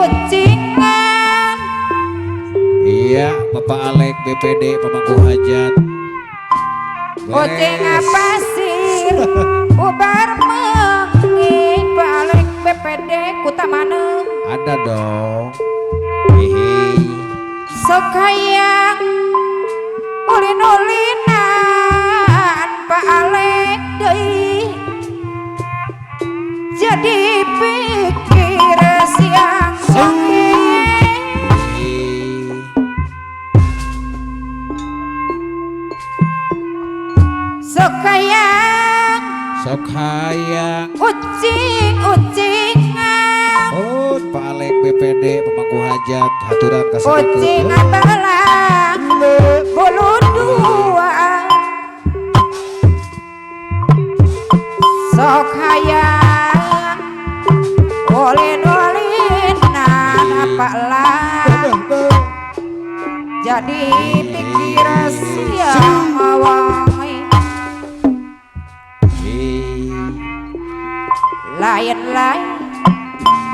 ucingan. Iya, Bapak Alek BPD Pemangku Hajat. Ucing pasir ubar menging Pak Alek BPD kutamana. Ada dong. Hehe. Sok hayang ulin-ulinan Pak Alek deui. Jadi pikir siang sore. Sok hayang ucing-ucingan. oh Pak Alek BPD Pemangku Hajat haturan Ucing kasaneutkeun. abalang bulu dua. Sok hayang ulin-ulinan apa lah. Jadi pikir siang awangi.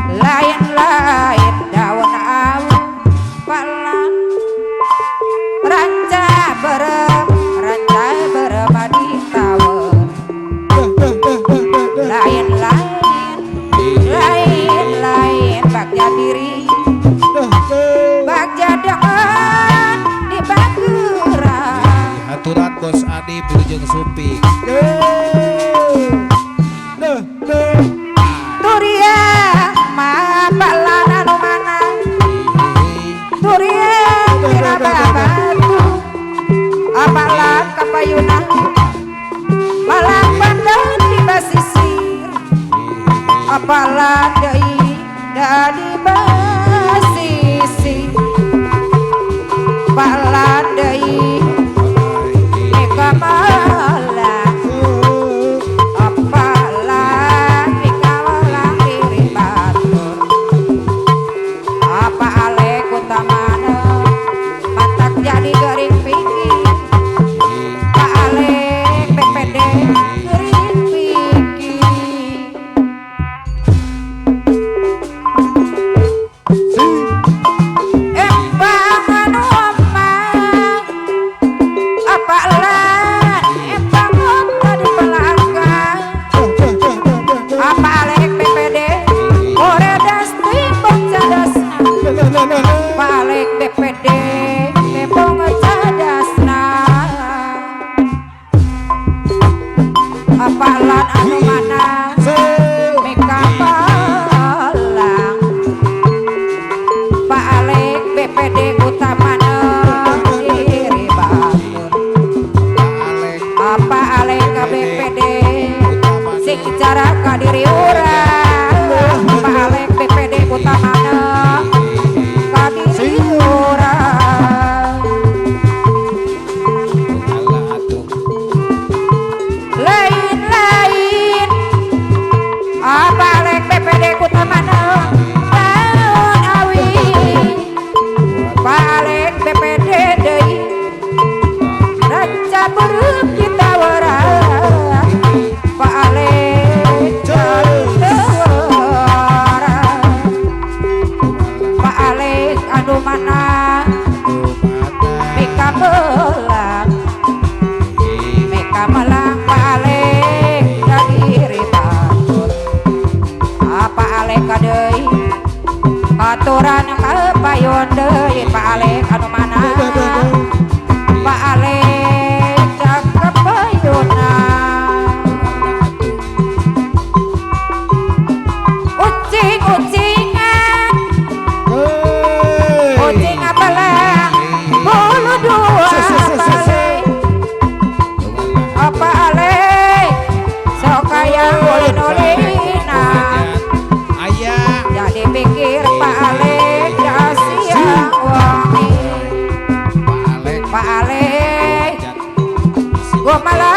Lain-lain daun awu palang ranca berem di tawon. Lain-lain bagja diri bagja dengan di Bageurang. Haturan Bos Adi Wilujeng Suping. Turiang mah palan anu mana. Turiang dina batu apalan kapayuna malang bandar di basisir. Apalan deui da di basisir. Palan deui meka malang. Apalan meka malang diri batur. Apa Alek utamana matak jadi gering pinggir. Pak Alek BPD gering pinggir. Empang anu omang apalan empang omta di belakang. Apa Alek BPD koredas timbang cadasna. Pak Alek BPD timbang cadasna. Apalan anu mana meka palang. Pak Alek BPD utamana diri batur. Apa Alek ka BPD sing cara ka diri urang. Pak Alek BPD utamana ka diri urang. Lain-lain apa Alek BPD utamana daun awi. Pak Alek BPD deui ranca beureum kita warang. Pak Alek warang. Pak Alek anu mana meka melang. Meka melang Pak Alek ka diri batur. Apa Alek ka deui aturan kapayon deui Pak Alek anu mana. Pak Alek dak kapayonna. Ucing-ucingan ucing apalang bulu dua balik. Apa Alek sok hayang ulin-ulinan. Ayah Jadi pikir Pak Alek dah siang wangi. Pak Alek Pak Alek Hajat. gua malah